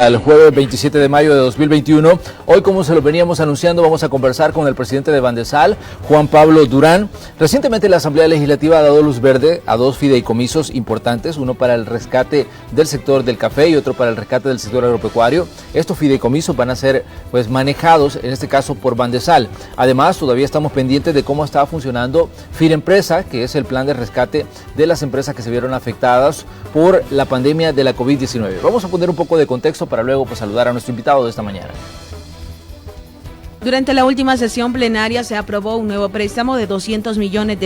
Al jueves 27 de mayo de 2021. Hoy, como se lo veníamos anunciando, vamos a conversar con el presidente de Bandesal, Juan Pablo Durán. Recientemente la Asamblea Legislativa ha dado luz verde a dos fideicomisos importantes, uno para el rescate del sector del café y otro para el rescate del sector agropecuario. Estos fideicomisos van a ser manejados, en este caso, por Bandesal. Además, todavía estamos pendientes de cómo está funcionando Firempresa, que es el plan de rescate de las empresas que se vieron afectadas por la pandemia de la COVID-19. Vamos a poner un poco de contexto para luego saludar a nuestro invitado de esta mañana. Durante la última sesión plenaria se aprobó un nuevo préstamo de $200 millones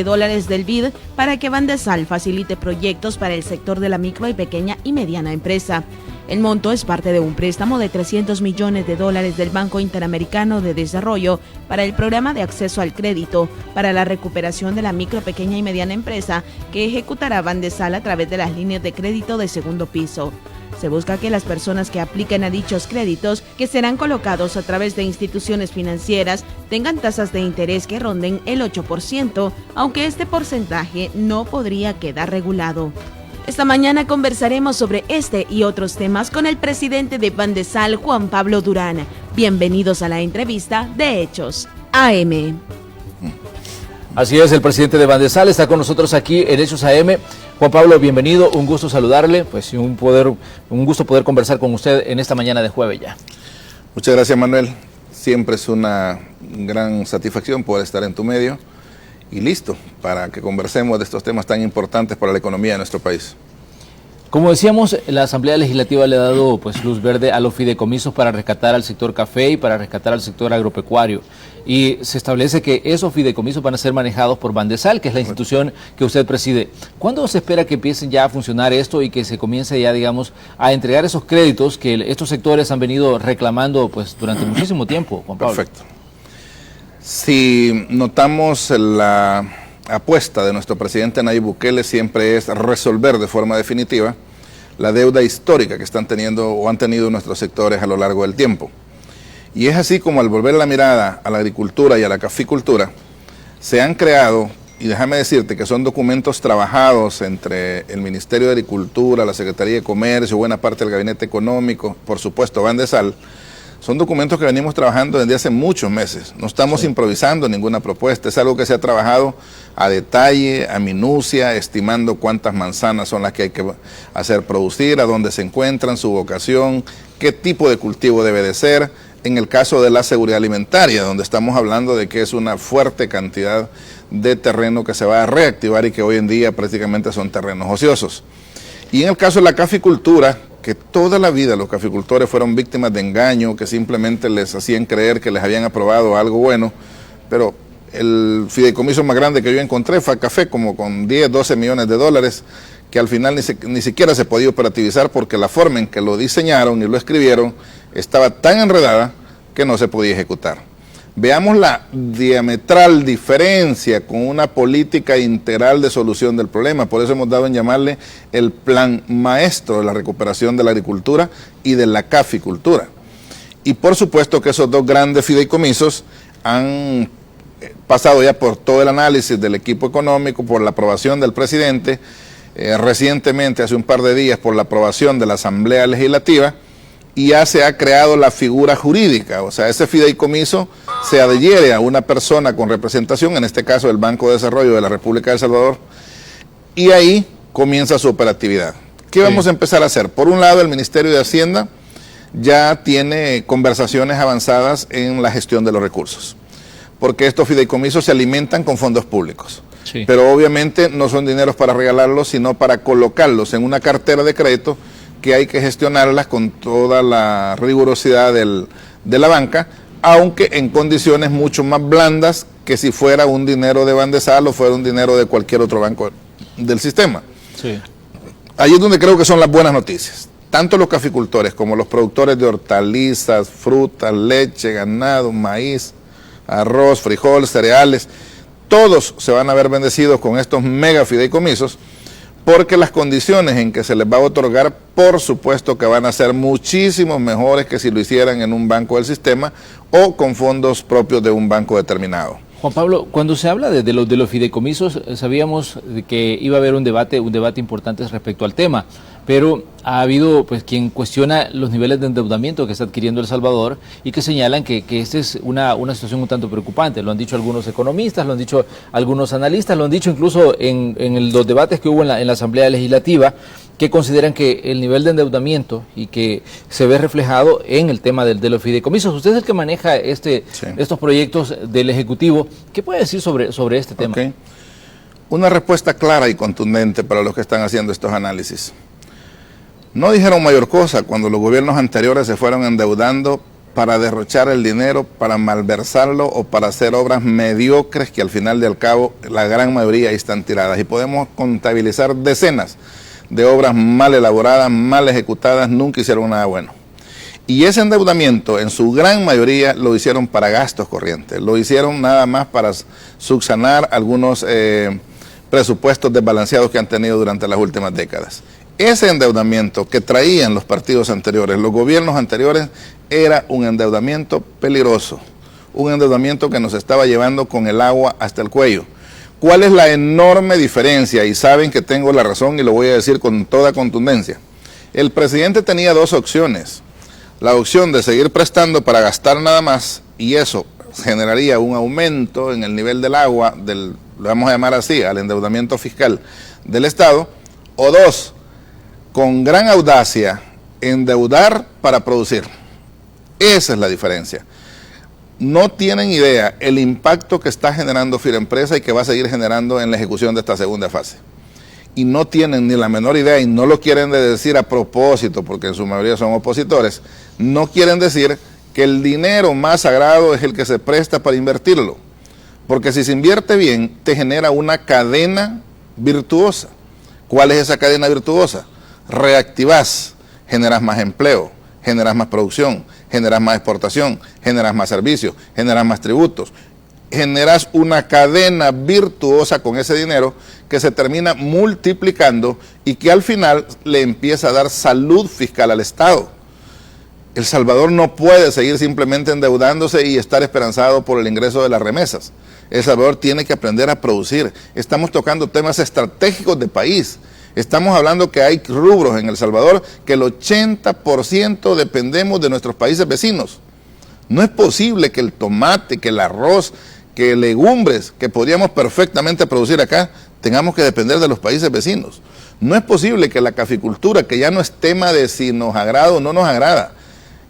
del BID para que Bandesal facilite proyectos para el sector de la micro y pequeña y mediana empresa. El monto es parte de un préstamo de $300 millones del Banco Interamericano de Desarrollo para el programa de acceso al crédito para la recuperación de la micro, pequeña y mediana empresa que ejecutará Bandesal a través de las líneas de crédito de segundo piso. Se busca que las personas que apliquen a dichos créditos, que serán colocados a través de instituciones financieras, tengan tasas de interés que ronden el 8%, aunque este porcentaje no podría quedar regulado. Esta mañana conversaremos sobre este y otros temas con el presidente de Bandesal, Juan Pablo Durán. Bienvenidos a la entrevista de Hechos AM. Así es, el presidente de Bandesal está con nosotros aquí en Hechos AM. Juan Pablo, bienvenido, un gusto saludarle, y un gusto poder conversar con usted en esta mañana de jueves ya. Muchas gracias, Manuel. Siempre es una gran satisfacción poder estar en tu medio y listo para que conversemos de estos temas tan importantes para la economía de nuestro país. Como decíamos, la Asamblea Legislativa le ha dado luz verde a los fideicomisos para rescatar al sector café y para rescatar al sector agropecuario. Y se establece que esos fideicomisos van a ser manejados por Bandesal, que es la institución que usted preside. ¿Cuándo se espera que empiecen ya a funcionar esto y que se comience ya, digamos, a entregar esos créditos que estos sectores han venido reclamando durante muchísimo tiempo, Juan Pablo? Perfecto. Si notamos la apuesta de nuestro presidente Nayib Bukele siempre es resolver de forma definitiva la deuda histórica que están teniendo o han tenido nuestros sectores a lo largo del tiempo. Y es así como al volver la mirada a la agricultura y a la caficultura, se han creado, y déjame decirte que son documentos trabajados entre el Ministerio de Agricultura, la Secretaría de Comercio, buena parte del Gabinete Económico, por supuesto Bandesal. Son documentos que venimos trabajando desde hace muchos meses. No estamos improvisando ninguna propuesta, es algo que se ha trabajado a detalle, a minucia, estimando cuántas manzanas son las que hay que hacer producir, a dónde se encuentran, su vocación, qué tipo de cultivo debe de ser. En el caso de la seguridad alimentaria, donde estamos hablando de que es una fuerte cantidad de terreno que se va a reactivar y que hoy en día prácticamente son terrenos ociosos. Y en el caso de la caficultura, que toda la vida los caficultores fueron víctimas de engaño, que simplemente les hacían creer que les habían aprobado algo bueno, pero el fideicomiso más grande que yo encontré fue café, como con 10, 12 millones de dólares, que al final ni siquiera se podía operativizar porque la forma en que lo diseñaron y lo escribieron estaba tan enredada que no se podía ejecutar. Veamos la diametral diferencia con una política integral de solución del problema. Por eso hemos dado en llamarle el plan maestro de la recuperación de la agricultura y de la caficultura. Y por supuesto que esos dos grandes fideicomisos han pasado ya por todo el análisis del equipo económico, por la aprobación del presidente, recientemente, hace un par de días, por la aprobación de la Asamblea Legislativa, y ya se ha creado la figura jurídica, o sea, ese fideicomiso se adhiere a una persona con representación, en este caso el Banco de Desarrollo de la República de El Salvador, y ahí comienza su operatividad. ¿Qué vamos a empezar a hacer? Por un lado, el Ministerio de Hacienda ya tiene conversaciones avanzadas en la gestión de los recursos, porque estos fideicomisos se alimentan con fondos públicos. Sí. Pero obviamente no son dineros para regalarlos, sino para colocarlos en una cartera de crédito que hay que gestionarlas con toda la rigurosidad de la banca, aunque en condiciones mucho más blandas que si fuera un dinero de Bandesal o fuera un dinero de cualquier otro banco del sistema. Sí. Ahí es donde creo que son las buenas noticias. Tanto los caficultores como los productores de hortalizas, frutas, leche, ganado, maíz, arroz, frijol, cereales, todos se van a ver bendecidos con estos mega fideicomisos, porque las condiciones en que se les va a otorgar, por supuesto que van a ser muchísimo mejores que si lo hicieran en un banco del sistema o con fondos propios de un banco determinado. Juan Pablo, cuando se habla de los fideicomisos, sabíamos que iba a haber un debate importante respecto al tema, pero ha habido pues quien cuestiona los niveles de endeudamiento que está adquiriendo El Salvador y que señalan que esta es una situación un tanto preocupante. Lo han dicho algunos economistas, lo han dicho algunos analistas, lo han dicho incluso en los debates que hubo en la Asamblea Legislativa, que consideran que el nivel de endeudamiento y que se ve reflejado en el tema de los fideicomisos. Usted es el que maneja estos proyectos del Ejecutivo. ¿Qué puede decir sobre este tema? Okay. Una respuesta clara y contundente para los que están haciendo estos análisis. No dijeron mayor cosa cuando los gobiernos anteriores se fueron endeudando para derrochar el dinero, para malversarlo o para hacer obras mediocres que al final del cabo la gran mayoría ahí están tiradas. Y podemos contabilizar decenas de obras mal elaboradas, mal ejecutadas, nunca hicieron nada bueno. Y ese endeudamiento en su gran mayoría lo hicieron para gastos corrientes, lo hicieron nada más para subsanar algunos presupuestos desbalanceados que han tenido durante las últimas décadas. Ese endeudamiento que traían los partidos anteriores, los gobiernos anteriores, era un endeudamiento peligroso, un endeudamiento que nos estaba llevando con el agua hasta el cuello. ¿Cuál es la enorme diferencia? Y saben que tengo la razón y lo voy a decir con toda contundencia. El presidente tenía dos opciones. La opción de seguir prestando para gastar nada más, y eso generaría un aumento en el nivel del agua, lo vamos a llamar así, al endeudamiento fiscal del Estado, o dos, con gran audacia, endeudar para producir. Esa es la diferencia. No tienen idea el impacto que está generando Firempresa y que va a seguir generando en la ejecución de esta segunda fase. Y no tienen ni la menor idea, y no lo quieren decir a propósito, porque en su mayoría son opositores, no quieren decir que el dinero más sagrado es el que se presta para invertirlo. Porque si se invierte bien, te genera una cadena virtuosa. ¿Cuál es esa cadena virtuosa? Reactivas, generas más empleo, generas más producción, generas más exportación, generas más servicios, generas más tributos, generas una cadena virtuosa con ese dinero que se termina multiplicando y que al final le empieza a dar salud fiscal al Estado. El Salvador no puede seguir simplemente endeudándose y estar esperanzado por el ingreso de las remesas. El Salvador tiene que aprender a producir. Estamos tocando temas estratégicos de país. Estamos hablando que hay rubros en El Salvador que el 80% dependemos de nuestros países vecinos. No es posible que el tomate, que el arroz, que legumbres que podríamos perfectamente producir acá, tengamos que depender de los países vecinos. No es posible que la caficultura, que ya no es tema de si nos agrada o no nos agrada,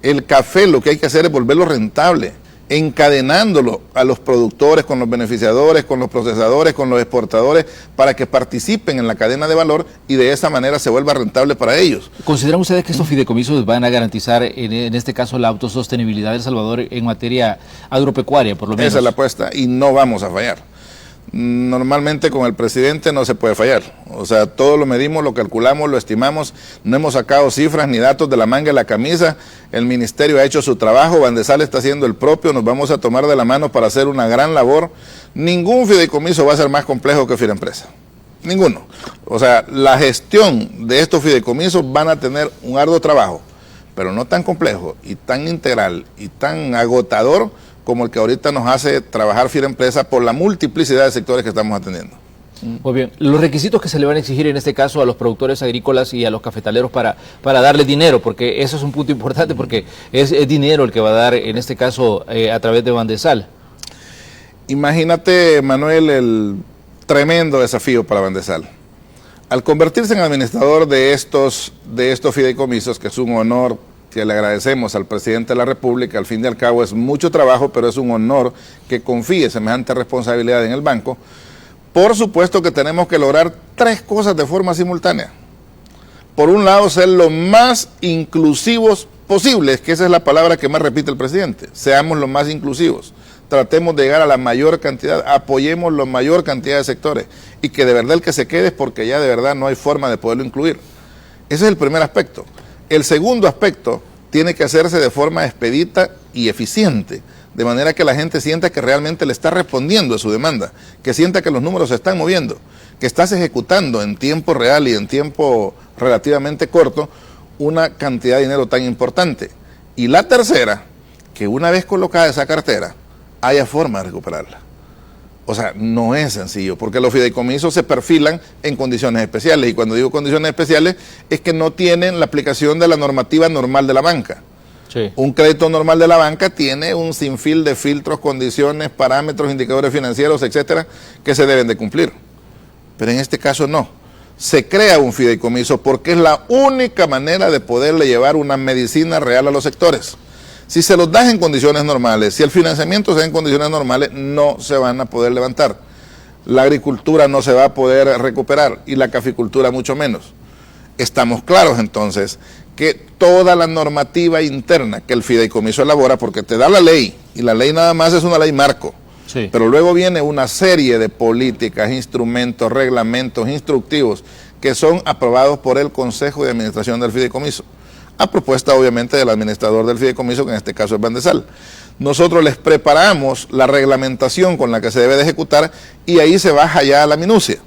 el café lo que hay que hacer es volverlo rentable, encadenándolo a los productores, con los beneficiadores, con los procesadores, con los exportadores, para que participen en la cadena de valor y de esa manera se vuelva rentable para ellos. ¿Consideran ustedes que estos fideicomisos van a garantizar, en este caso, la autosostenibilidad de El Salvador en materia agropecuaria, por lo menos? Esa es la apuesta y no vamos a fallar. Normalmente con el presidente no se puede fallar, o sea, todo lo medimos, lo calculamos, lo estimamos, no hemos sacado cifras ni datos de la manga de la camisa, el ministerio ha hecho su trabajo, Bandesal está haciendo el propio, nos vamos a tomar de la mano para hacer una gran labor. Ningún fideicomiso va a ser más complejo que Firempresa, ninguno. O sea, la gestión de estos fideicomisos van a tener un arduo trabajo, pero no tan complejo y tan integral y tan agotador como el que ahorita nos hace trabajar Firempresa por la multiplicidad de sectores que estamos atendiendo. Muy bien. Los requisitos que se le van a exigir en este caso a los productores agrícolas y a los cafetaleros para darle dinero, porque eso es un punto importante, porque es dinero el que va a dar en este caso a través de Bandesal. Imagínate, Manuel, el tremendo desafío para Bandesal. Al convertirse en administrador de estos fideicomisos, que es un honor que le agradecemos al presidente de la República, al fin y al cabo es mucho trabajo, pero es un honor que confíe semejante responsabilidad en el banco. Por supuesto que tenemos que lograr tres cosas de forma simultánea. Por un lado, ser lo más inclusivos posibles, que esa es la palabra que más repite el presidente. Seamos lo más inclusivos. Tratemos de llegar a la mayor cantidad, apoyemos la mayor cantidad de sectores y que de verdad el que se quede es porque ya de verdad no hay forma de poderlo incluir. Ese es el primer aspecto. El segundo aspecto tiene que hacerse de forma expedita y eficiente, de manera que la gente sienta que realmente le está respondiendo a su demanda, que sienta que los números se están moviendo, que estás ejecutando en tiempo real y en tiempo relativamente corto una cantidad de dinero tan importante. Y la tercera, que una vez colocada esa cartera, haya forma de recuperarla. O sea, no es sencillo, porque los fideicomisos se perfilan en condiciones especiales, y cuando digo condiciones especiales es que no tienen la aplicación de la normativa normal de la banca. Sí. Un crédito normal de la banca tiene un sinfín de filtros, condiciones, parámetros, indicadores financieros, etcétera, que se deben de cumplir. Pero en este caso no. Se crea un fideicomiso porque es la única manera de poderle llevar una medicina real a los sectores. Si se los das en condiciones normales, si el financiamiento se da en condiciones normales, no se van a poder levantar. La agricultura no se va a poder recuperar y la caficultura mucho menos. Estamos claros entonces que toda la normativa interna que el fideicomiso elabora, porque te da la ley, y la ley nada más es una ley marco, sí, pero luego viene una serie de políticas, instrumentos, reglamentos, instructivos, que son aprobados por el Consejo de Administración del Fideicomiso, a propuesta obviamente del administrador del fideicomiso, que en este caso es Bandesal. Nosotros les preparamos la reglamentación con la que se debe de ejecutar, y ahí se baja ya a la minucia.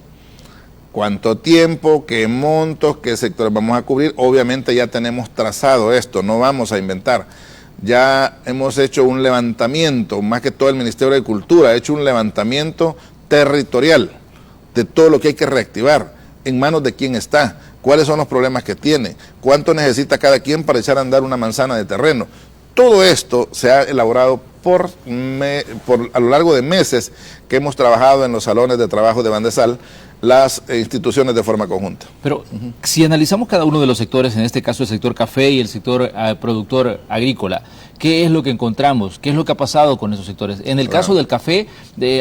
¿Cuánto tiempo, qué montos, qué sectores vamos a cubrir? Obviamente ya tenemos trazado esto, no vamos a inventar. Ya hemos hecho un levantamiento, más que todo el Ministerio de Cultura ha hecho un levantamiento territorial de todo lo que hay que reactivar, en manos de quién está, cuáles son los problemas que tiene, cuánto necesita cada quien para echar a andar una manzana de terreno. Todo esto se ha elaborado a lo largo de meses que hemos trabajado en los salones de trabajo de Bandesal, las instituciones de forma conjunta. Pero si analizamos cada uno de los sectores, en este caso el sector café y el sector productor agrícola, ¿qué es lo que encontramos? ¿Qué es lo que ha pasado con esos sectores? En el caso del café,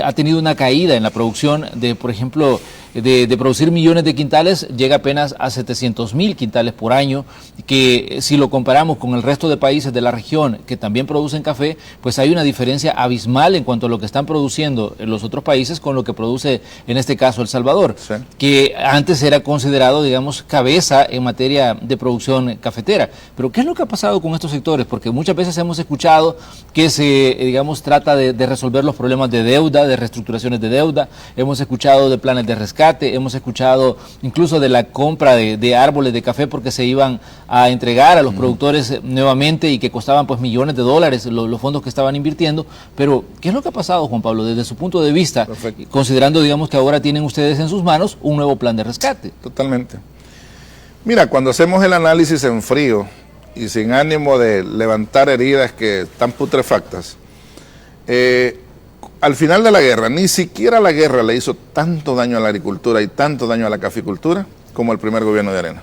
ha tenido una caída en la producción de, por ejemplo, de producir millones de quintales, llega apenas a 700.000 quintales por año, que si lo comparamos con el resto de países de la región que también producen café, pues hay una diferencia abismal en cuanto a lo que están produciendo en los otros países con lo que produce, en este caso, El Salvador, sí, que antes era considerado, digamos, cabeza en materia de producción cafetera. Pero ¿qué es lo que ha pasado con estos sectores? Porque muchas veces hemos escuchado que se, digamos, trata de resolver los problemas de deuda, de reestructuraciones de deuda, hemos escuchado de planes de rescate, hemos escuchado incluso de la compra de árboles de café porque se iban a entregar a los productores nuevamente y que costaban pues millones de dólares los fondos que estaban invirtiendo. Pero ¿qué es lo que ha pasado, Juan Pablo, desde su punto de vista, considerando, digamos, que ahora tienen ustedes en sus manos un nuevo plan de rescate? Totalmente. Mira, cuando hacemos el análisis en frío y sin ánimo de levantar heridas que están putrefactas, al final de la guerra, ni siquiera la guerra le hizo tanto daño a la agricultura y tanto daño a la caficultura como el primer gobierno de Arena.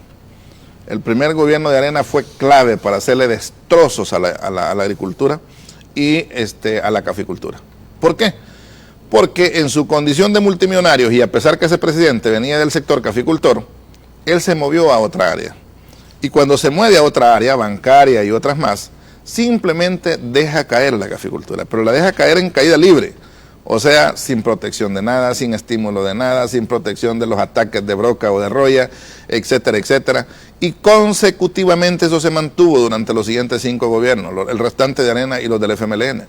El primer gobierno de Arena fue clave para hacerle destrozos a la agricultura y a la caficultura. ¿Por qué? Porque en su condición de multimillonarios, y a pesar que ese presidente venía del sector caficultor, él se movió a otra área. Y cuando se mueve a otra área, bancaria y otras más, simplemente deja caer la caficultura, pero la deja caer en caída libre. O sea, sin protección de nada, sin estímulo de nada, sin protección de los ataques de broca o de roya, etcétera, etcétera. Y consecutivamente eso se mantuvo durante los siguientes 5 gobiernos, el restante de Arena y los del FMLN.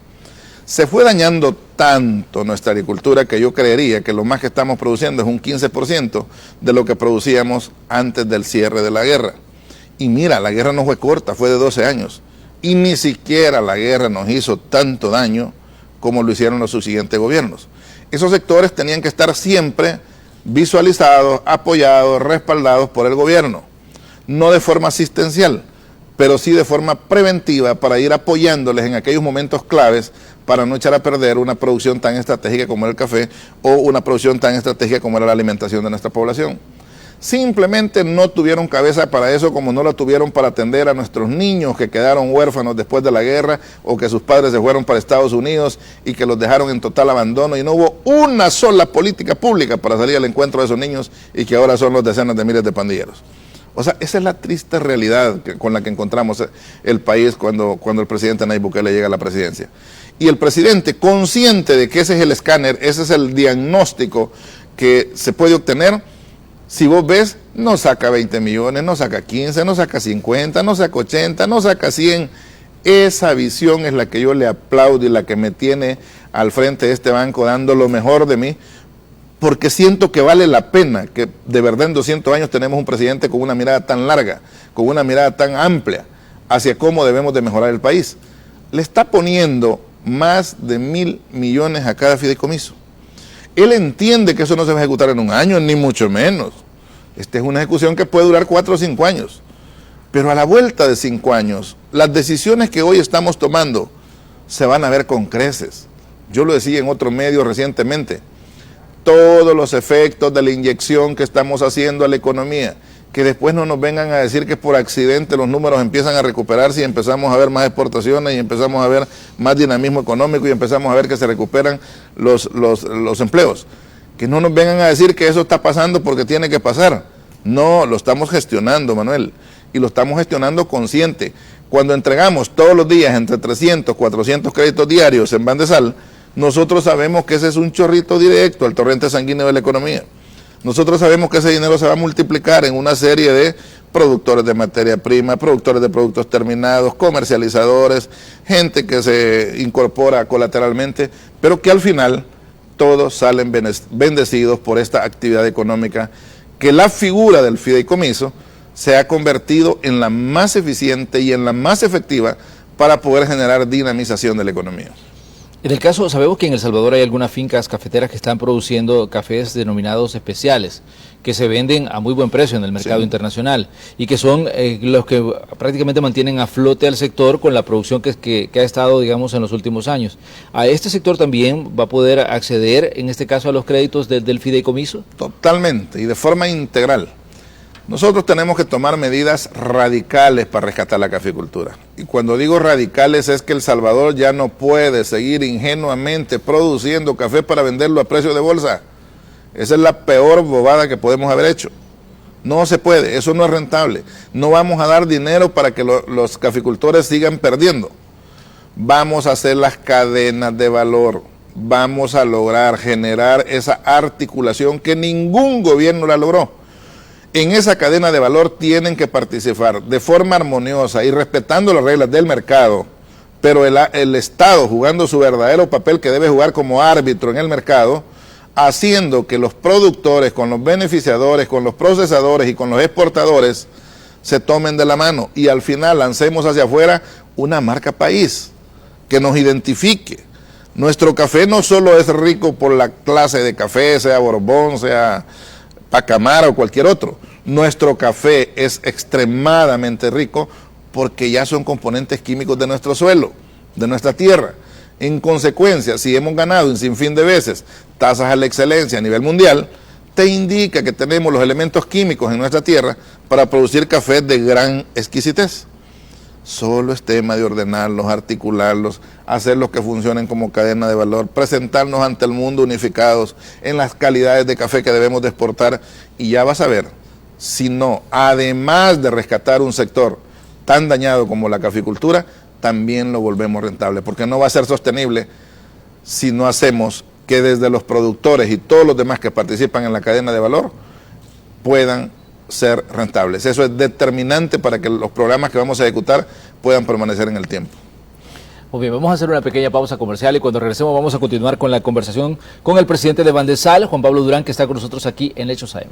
Se fue dañando tanto nuestra agricultura que yo creería que lo más que estamos produciendo es un 15% de lo que producíamos antes del cierre de la guerra. Y mira, la guerra no fue corta, fue de 12 años. Y ni siquiera la guerra nos hizo tanto daño como lo hicieron los subsiguientes gobiernos. Esos sectores tenían que estar siempre visualizados, apoyados, respaldados por el gobierno. No de forma asistencial, pero sí de forma preventiva para ir apoyándoles en aquellos momentos claves para no echar a perder una producción tan estratégica como el café o una producción tan estratégica como era la alimentación de nuestra población. Simplemente no tuvieron cabeza para eso, como no la tuvieron para atender a nuestros niños que quedaron huérfanos después de la guerra o que sus padres se fueron para Estados Unidos y que los dejaron en total abandono, y no hubo una sola política pública para salir al encuentro de esos niños y que ahora son los decenas de miles de pandilleros. O sea, esa es la triste realidad con la que encontramos el país cuando el presidente Nayib Bukele llega a la presidencia. Y el presidente, consciente de que ese es el escáner, ese es el diagnóstico que se puede obtener, si vos ves, no saca 20 millones, no saca 15, no saca 50, no saca 80, no saca 100. Esa visión es la que yo le aplaudo y la que me tiene al frente de este banco dando lo mejor de mí, porque siento que vale la pena, que de verdad en 200 años tenemos un presidente con una mirada tan larga, con una mirada tan amplia hacia cómo debemos de mejorar el país. Le está poniendo más de 1.000 millones a cada fideicomiso. Él entiende que eso no se va a ejecutar en un año, ni mucho menos. Esta es una ejecución que puede durar 4 o 5 años. Pero a la vuelta de 5 años, las decisiones que hoy estamos tomando se van a ver con creces. Yo lo decía en otro medio recientemente. Todos los efectos de la inyección que estamos haciendo a la economía, que después no nos vengan a decir que por accidente los números empiezan a recuperarse y empezamos a ver más exportaciones y empezamos a ver más dinamismo económico y empezamos a ver que se recuperan los empleos. Que no nos vengan a decir que eso está pasando porque tiene que pasar. No, lo estamos gestionando, Manuel, y lo estamos gestionando consciente. Cuando entregamos todos los días entre 300, 400 créditos diarios en Bandesal, nosotros sabemos que ese es un chorrito directo al torrente sanguíneo de la economía. Nosotros sabemos que ese dinero se va a multiplicar en una serie de productores de materia prima, productores de productos terminados, comercializadores, gente que se incorpora colateralmente, pero que al final todos salen bendecidos por esta actividad económica, que la figura del fideicomiso se ha convertido en la más eficiente y en la más efectiva para poder generar dinamización de la economía. En el caso, sabemos que en El Salvador hay algunas fincas cafeteras que están produciendo cafés denominados especiales, que se venden a muy buen precio en el mercado internacional y que son los que prácticamente mantienen a flote al sector con la producción que ha estado, digamos, en los últimos años. ¿A este sector también va a poder acceder, en este caso, a los créditos del fideicomiso? Totalmente, y de forma integral. Nosotros tenemos que tomar medidas radicales para rescatar la caficultura. Y cuando digo radicales es que El Salvador ya no puede seguir ingenuamente produciendo café para venderlo a precio de bolsa. Esa es la peor bobada que podemos haber hecho. No se puede, eso no es rentable. No vamos a dar dinero para que los caficultores sigan perdiendo. Vamos a hacer las cadenas de valor. Vamos a lograr generar esa articulación que ningún gobierno la logró. En esa cadena de valor tienen que participar de forma armoniosa y respetando las reglas del mercado, pero el Estado jugando su verdadero papel que debe jugar como árbitro en el mercado, haciendo que los productores con los beneficiadores, con los procesadores y con los exportadores se tomen de la mano y al final lancemos hacia afuera una marca país que nos identifique. Nuestro café no solo es rico por la clase de café, sea Borbón, sea Pacamara o cualquier otro. Nuestro café es extremadamente rico porque ya son componentes químicos de nuestro suelo, de nuestra tierra. En consecuencia, si hemos ganado un sinfín de veces tasas a la excelencia a nivel mundial, te indica que tenemos los elementos químicos en nuestra tierra para producir café de gran exquisitez. Solo es tema de ordenarlos, articularlos, hacerlos que funcionen como cadena de valor, presentarnos ante el mundo unificados en las calidades de café que debemos de exportar y ya vas a ver, si no, además de rescatar un sector tan dañado como la caficultura, también lo volvemos rentable, porque no va a ser sostenible si no hacemos que desde los productores y todos los demás que participan en la cadena de valor puedan ser rentables. Eso es determinante para que los programas que vamos a ejecutar puedan permanecer en el tiempo. Muy bien, vamos a hacer una pequeña pausa comercial y cuando regresemos vamos a continuar con la conversación con el presidente de Bandesal, Juan Pablo Durán, que está con nosotros aquí en Hechos AM.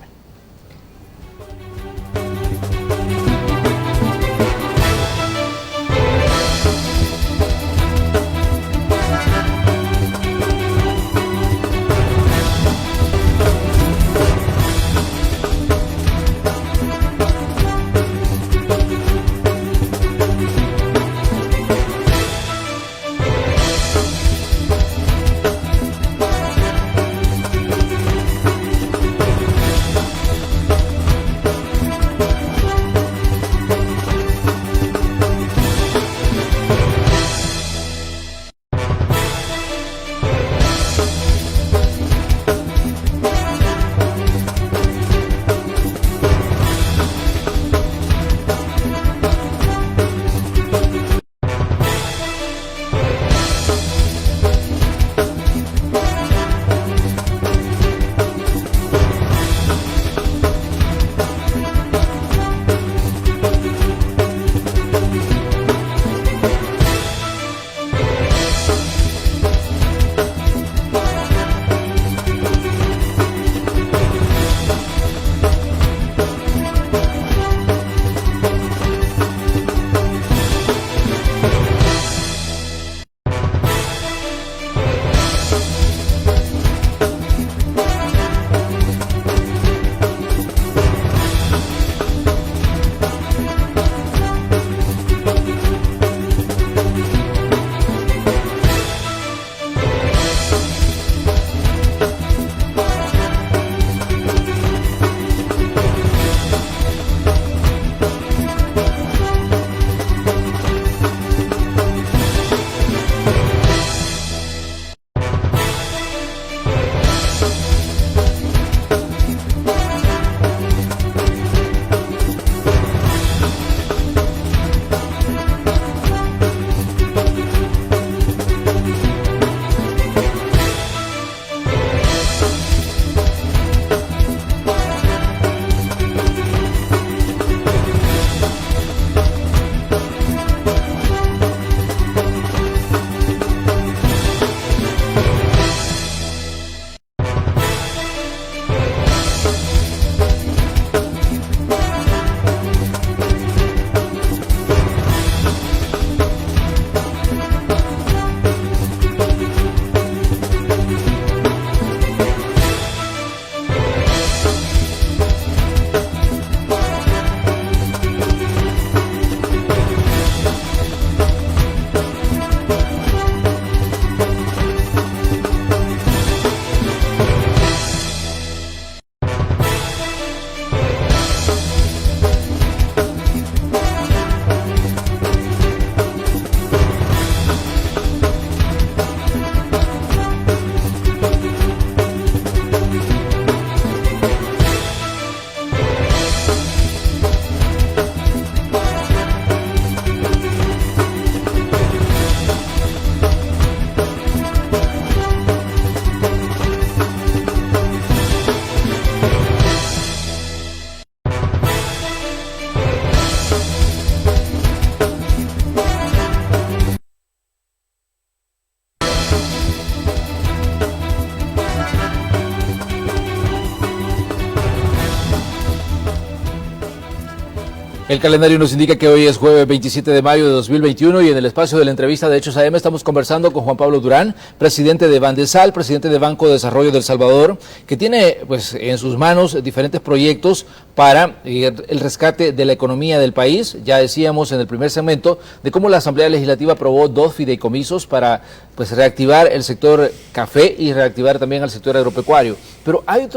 El calendario nos indica que hoy es jueves 27 de mayo de 2021 y en el espacio de la entrevista de Hechos AM estamos conversando con Juan Pablo Durán, presidente de Bandesal, presidente de Banco de Desarrollo del Salvador, que tiene pues en sus manos diferentes proyectos para el rescate de la economía del país. Ya decíamos en el primer segmento de cómo la Asamblea Legislativa aprobó 2 fideicomisos para pues reactivar el sector café y reactivar también al sector agropecuario. Pero hay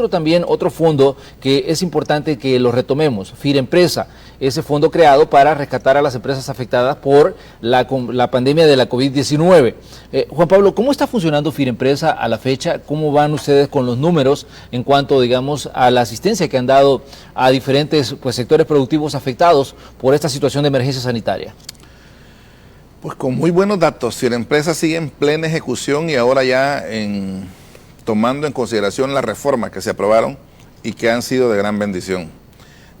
otro fondo que es importante que lo retomemos, Firempresa, ese fondo creado para rescatar a las empresas afectadas por la pandemia de la COVID-19. Juan Pablo, ¿cómo está funcionando Firempresa a la fecha? ¿Cómo van ustedes con los números en cuanto, digamos, a la asistencia que han dado a diferentes sectores productivos afectados por esta situación de emergencia sanitaria? Pues con muy buenos datos. Firempresa sigue en plena ejecución y ahora ya tomando en consideración las reformas que se aprobaron y que han sido de gran bendición.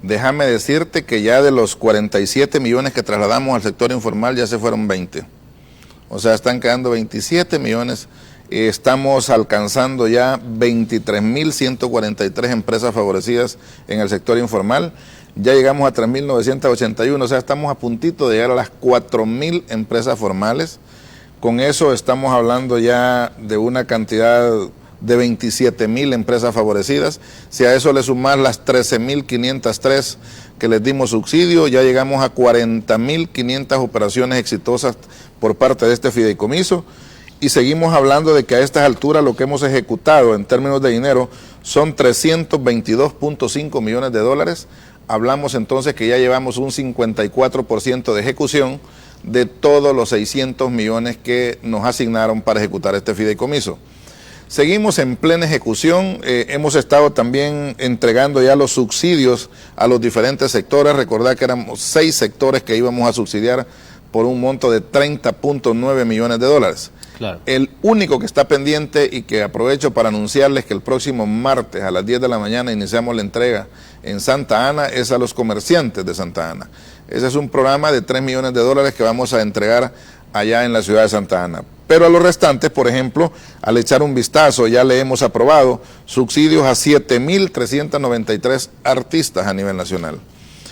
Déjame decirte que ya de los 47 millones que trasladamos al sector informal ya se fueron 20. O sea, están quedando 27 millones. Estamos alcanzando ya 23.143 empresas favorecidas en el sector informal. Ya llegamos a 3.981, o sea, estamos a puntito de llegar a las 4.000 empresas formales. Con eso estamos hablando ya de una cantidad de 27.000 empresas favorecidas. Si a eso le sumas las 13.503 que les dimos subsidio, ya llegamos a 40.500 operaciones exitosas por parte de este fideicomiso. Y seguimos hablando de que a estas alturas lo que hemos ejecutado en términos de dinero son 322.5 millones de dólares. Hablamos entonces que ya llevamos un 54% de ejecución de todos los 600 millones que nos asignaron para ejecutar este fideicomiso. Seguimos en plena ejecución, hemos estado también entregando ya los subsidios a los diferentes sectores. Recordad que éramos 6 sectores que íbamos a subsidiar por un monto de 30.9 millones de dólares. Claro. El único que está pendiente y que aprovecho para anunciarles que el próximo martes a las 10 de la mañana iniciamos la entrega en Santa Ana es a los comerciantes de Santa Ana. Ese es un programa de 3 millones de dólares que vamos a entregar allá en la ciudad de Santa Ana. Pero a los restantes, por ejemplo, al echar un vistazo, ya le hemos aprobado subsidios a 7.393 artistas a nivel nacional.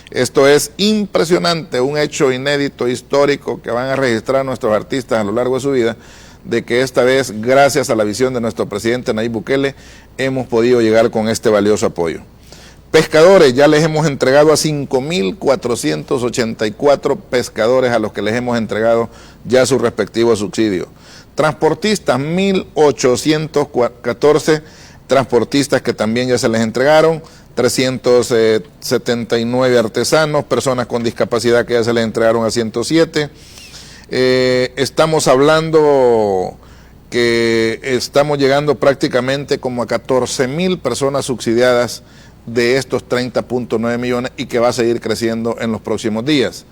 Esto es impresionante, un hecho inédito, histórico, que van a registrar nuestros artistas a lo largo de su vida, de que esta vez, gracias a la visión de nuestro presidente Nayib Bukele, hemos podido llegar con este valioso apoyo. Pescadores, ya les hemos entregado a 5.484 pescadores a los que les hemos entregado ya su respectivo subsidio. Transportistas, 1.814 transportistas que también ya se les entregaron, 379 artesanos, personas con discapacidad que ya se les entregaron a 107. Estamos hablando que estamos llegando prácticamente como a 14.000 personas subsidiadas de estos 30.9 millones y que va a seguir creciendo en los próximos días.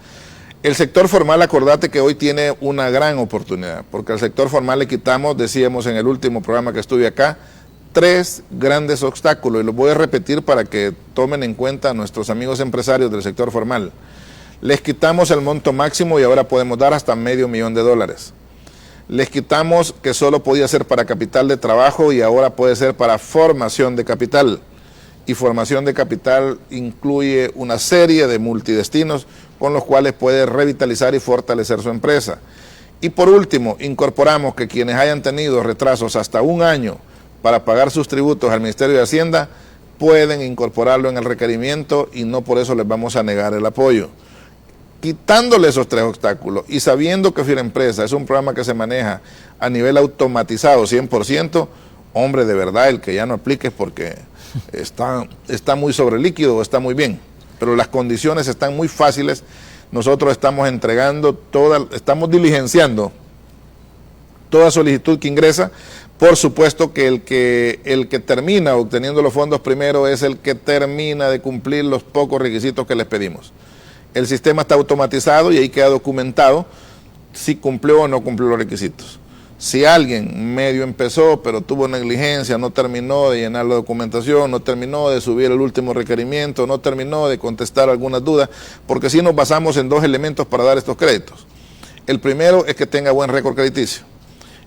El sector formal, acordate que hoy tiene una gran oportunidad, porque al sector formal le quitamos, decíamos en el último programa que estuve acá, 3 grandes obstáculos, y los voy a repetir para que tomen en cuenta a nuestros amigos empresarios del sector formal. Les quitamos el monto máximo y ahora podemos dar hasta $500,000. Les quitamos que solo podía ser para capital de trabajo y ahora puede ser para formación de capital. Y formación de capital incluye una serie de multidestinos con los cuales puede revitalizar y fortalecer su empresa. Y por último, incorporamos que quienes hayan tenido retrasos hasta 1 año para pagar sus tributos al Ministerio de Hacienda pueden incorporarlo en el requerimiento y no por eso les vamos a negar el apoyo. Quitándole esos 3 obstáculos y sabiendo que Firempresa es un programa que se maneja a nivel automatizado 100%, hombre, de verdad, el que ya no aplique es porque está muy sobre líquido o está muy bien, pero las condiciones están muy fáciles. Nosotros estamos entregando estamos diligenciando toda solicitud que ingresa. Por supuesto que el que termina obteniendo los fondos primero es el que termina de cumplir los pocos requisitos que les pedimos. El sistema está automatizado y ahí queda documentado si cumplió o no cumplió los requisitos. Si alguien medio empezó, pero tuvo negligencia, no terminó de llenar la documentación, no terminó de subir el último requerimiento, no terminó de contestar algunas dudas, porque sí nos basamos en 2 elementos para dar estos créditos. El primero es que tenga buen récord crediticio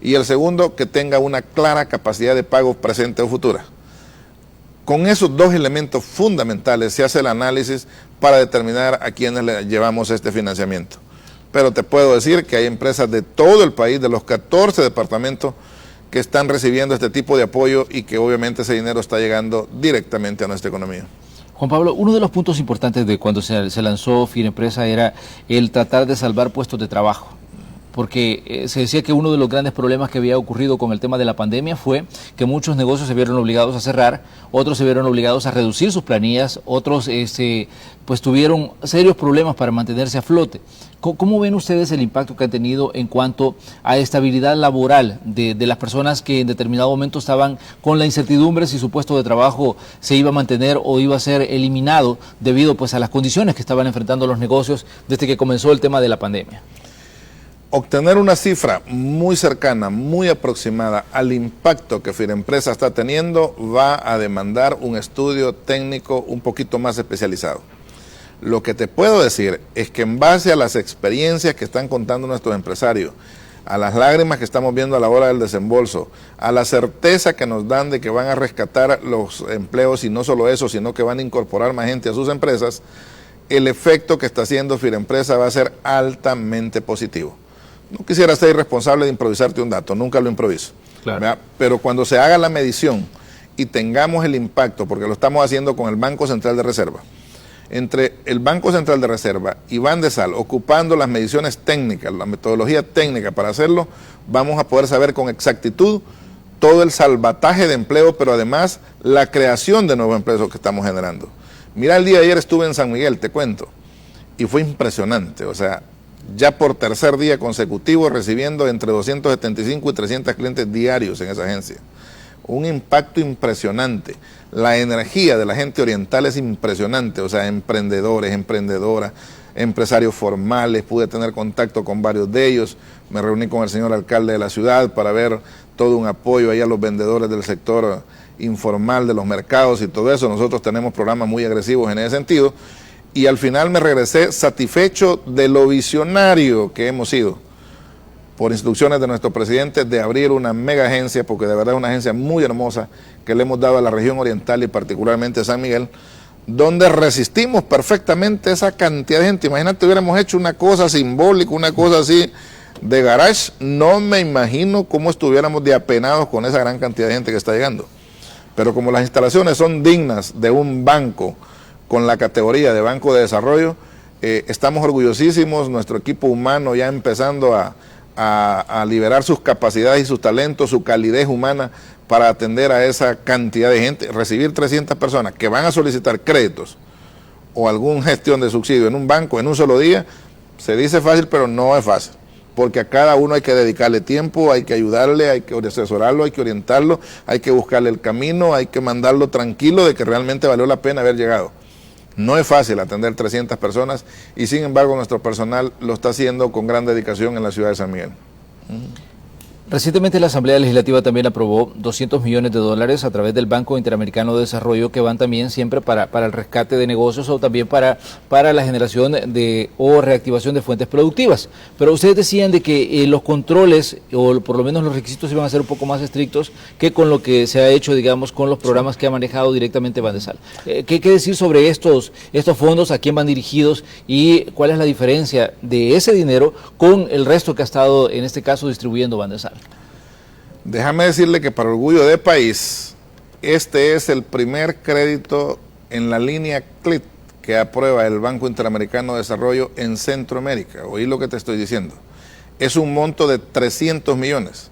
y el segundo, que tenga una clara capacidad de pago presente o futura. Con esos 2 elementos fundamentales se hace el análisis para determinar a quiénes le llevamos este financiamiento. Pero te puedo decir que hay empresas de todo el país, de los 14 departamentos, que están recibiendo este tipo de apoyo y que obviamente ese dinero está llegando directamente a nuestra economía. Juan Pablo, uno de los puntos importantes de cuando se lanzó Firempresa era el tratar de salvar puestos de trabajo, porque se decía que uno de los grandes problemas que había ocurrido con el tema de la pandemia fue que muchos negocios se vieron obligados a cerrar, otros se vieron obligados a reducir sus planillas, otros pues tuvieron serios problemas para mantenerse a flote. ¿Cómo ven ustedes el impacto que han tenido en cuanto a estabilidad laboral de las personas que en determinado momento estaban con la incertidumbre si su puesto de trabajo se iba a mantener o iba a ser eliminado debido pues a las condiciones que estaban enfrentando los negocios desde que comenzó el tema de la pandemia? Obtener una cifra muy cercana, muy aproximada al impacto que Firempresa está teniendo va a demandar un estudio técnico un poquito más especializado. Lo que te puedo decir es que en base a las experiencias que están contando nuestros empresarios, a las lágrimas que estamos viendo a la hora del desembolso, a la certeza que nos dan de que van a rescatar los empleos y no solo eso, sino que van a incorporar más gente a sus empresas, el efecto que está haciendo Firempresa va a ser altamente positivo. No quisiera ser irresponsable de improvisarte un dato, nunca lo improviso. Claro. Pero cuando se haga la medición y tengamos el impacto, porque lo estamos haciendo con el Banco Central de Reserva, entre el Banco Central de Reserva y Bandesal, ocupando las mediciones técnicas, la metodología técnica para hacerlo, vamos a poder saber con exactitud todo el salvataje de empleo, pero además la creación de nuevos empleos que estamos generando. Mira, el día de ayer estuve en San Miguel, te cuento, y fue impresionante, o sea, ya por tercer día consecutivo recibiendo entre 275 y 300 clientes diarios en esa agencia. Un impacto impresionante. La energía de la gente oriental es impresionante, o sea, emprendedores, emprendedoras, empresarios formales, pude tener contacto con varios de ellos, me reuní con el señor alcalde de la ciudad para ver todo un apoyo ahí a los vendedores del sector informal de los mercados y todo eso. Nosotros tenemos programas muy agresivos en ese sentido y al final me regresé satisfecho de lo visionario que hemos sido, por instrucciones de nuestro presidente, de abrir una mega agencia, porque de verdad es una agencia muy hermosa que le hemos dado a la región oriental y particularmente a San Miguel, donde resistimos perfectamente esa cantidad de gente. Imagínate, hubiéramos hecho una cosa simbólica, una cosa así de garage, no me imagino cómo estuviéramos de apenados con esa gran cantidad de gente que está llegando. Pero como las instalaciones son dignas de un banco con la categoría de Banco de Desarrollo, estamos orgullosísimos, nuestro equipo humano ya empezando a liberar sus capacidades y sus talentos, su calidez humana para atender a esa cantidad de gente. Recibir 300 personas que van a solicitar créditos o alguna gestión de subsidio en un banco en un solo día, se dice fácil, pero no es fácil, porque a cada uno hay que dedicarle tiempo, hay que ayudarle, hay que asesorarlo, hay que orientarlo, hay que buscarle el camino, hay que mandarlo tranquilo de que realmente valió la pena haber llegado. No es fácil atender 300 personas y sin embargo nuestro personal lo está haciendo con gran dedicación en la ciudad de San Miguel. Recientemente la Asamblea Legislativa también aprobó 200 millones de dólares a través del Banco Interamericano de Desarrollo que van también siempre para el rescate de negocios o también para la generación o reactivación de fuentes productivas. Pero ustedes decían de que los controles o por lo menos los requisitos iban a ser un poco más estrictos que con lo que se ha hecho, digamos, con los programas que ha manejado directamente Bandesal. ¿Qué decir sobre estos fondos, a quién van dirigidos y cuál es la diferencia de ese dinero con el resto que ha estado en este caso distribuyendo Bandesal? Déjame decirle que para orgullo de país, este es el primer crédito en la línea CLIT que aprueba el Banco Interamericano de Desarrollo en Centroamérica. Oí lo que te estoy diciendo. Es un monto de 300 millones.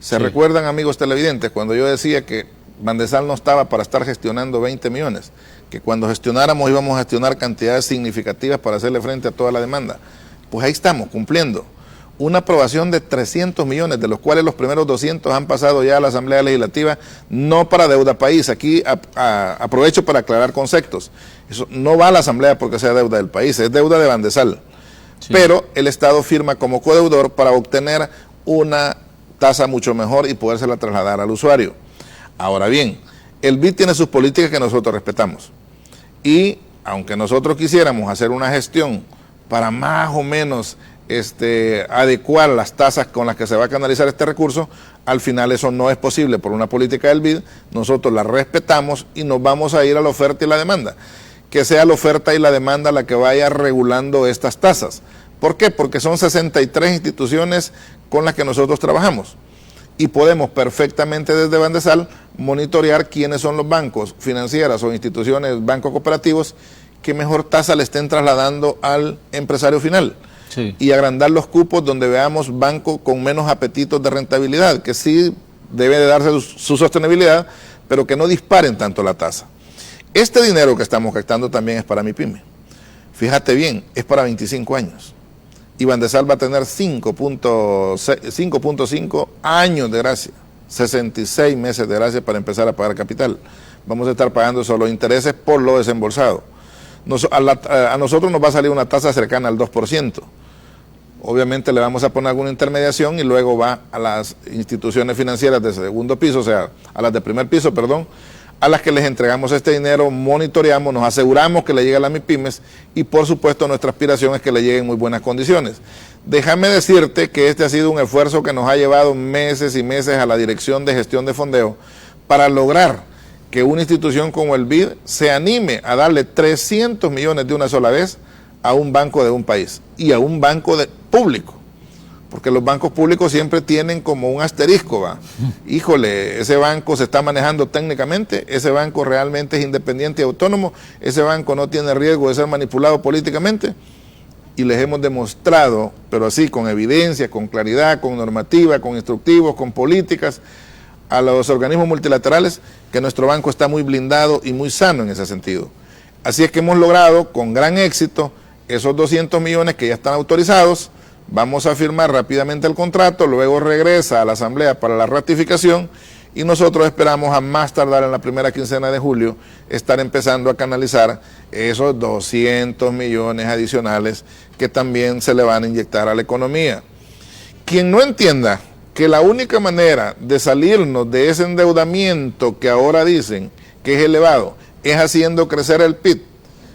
¿Se recuerdan, amigos televidentes, cuando yo decía que Bandesal no estaba para estar gestionando 20 millones? Que cuando gestionáramos íbamos a gestionar cantidades significativas para hacerle frente a toda la demanda. Pues ahí estamos, cumpliendo. Una aprobación de 300 millones, de los cuales los primeros 200 han pasado ya a la Asamblea Legislativa, no para deuda país. Aquí aprovecho para aclarar conceptos. Eso no va a la Asamblea porque sea deuda del país, es deuda de Bandesal. Sí. Pero el Estado firma como codeudor para obtener una tasa mucho mejor y podérsela trasladar al usuario. Ahora bien, el BID tiene sus políticas que nosotros respetamos. Y aunque nosotros quisiéramos hacer una gestión para más o menos adecuar las tasas con las que se va a canalizar este recurso, al final eso no es posible por una política del BID, nosotros la respetamos y nos vamos a ir a la oferta y la demanda. que sea la oferta y la demanda la que vaya regulando estas tasas. ¿Por qué? Porque son 63 instituciones con las que nosotros trabajamos y podemos perfectamente desde Bandesal monitorear quiénes son los bancos, financieras o instituciones, bancos cooperativos, que mejor tasa le estén trasladando al empresario final. Sí. Y agrandar los cupos donde veamos bancos con menos apetitos de rentabilidad, que sí debe de darse su sostenibilidad, pero que no disparen tanto la tasa. Este dinero que estamos captando también es para MIPYME. Fíjate bien, es para 25 años. Y Bandesal va a tener 5.5 años de gracia, 66 meses de gracia para empezar a pagar capital. Vamos a estar pagando solo intereses por lo desembolsado. A nosotros nos va a salir una tasa cercana al 2%. Obviamente le vamos a poner alguna intermediación y luego va a las instituciones financieras de segundo piso, o sea, a las de primer piso, perdón, a las que les entregamos este dinero, monitoreamos, nos aseguramos que le llegue a las MIPYMES y por supuesto nuestra aspiración es que le llegue en muy buenas condiciones. Déjame decirte que este ha sido un esfuerzo que nos ha llevado meses y meses a la Dirección de Gestión de Fondeo para lograr que una institución como el BID se anime a darle 300 millones de una sola vez a un banco de un país y a un banco público. Porque los bancos públicos siempre tienen como un asterisco, ¿va? Híjole, ese banco se está manejando técnicamente, ese banco realmente es independiente y autónomo, ese banco no tiene riesgo de ser manipulado políticamente. Y les hemos demostrado, pero así, con evidencia, con claridad, con normativa, con instructivos, con políticas, a los organismos multilaterales, que nuestro banco está muy blindado y muy sano en ese sentido. Así es que hemos logrado, con gran éxito, esos 200 millones que ya están autorizados. Vamos a firmar rápidamente el contrato, luego regresa a la Asamblea para la ratificación y nosotros esperamos a más tardar en la primera quincena de julio estar empezando a canalizar esos 200 millones adicionales que también se le van a inyectar a la economía. Quien no entienda que la única manera de salirnos de ese endeudamiento que ahora dicen que es elevado es haciendo crecer el PIB.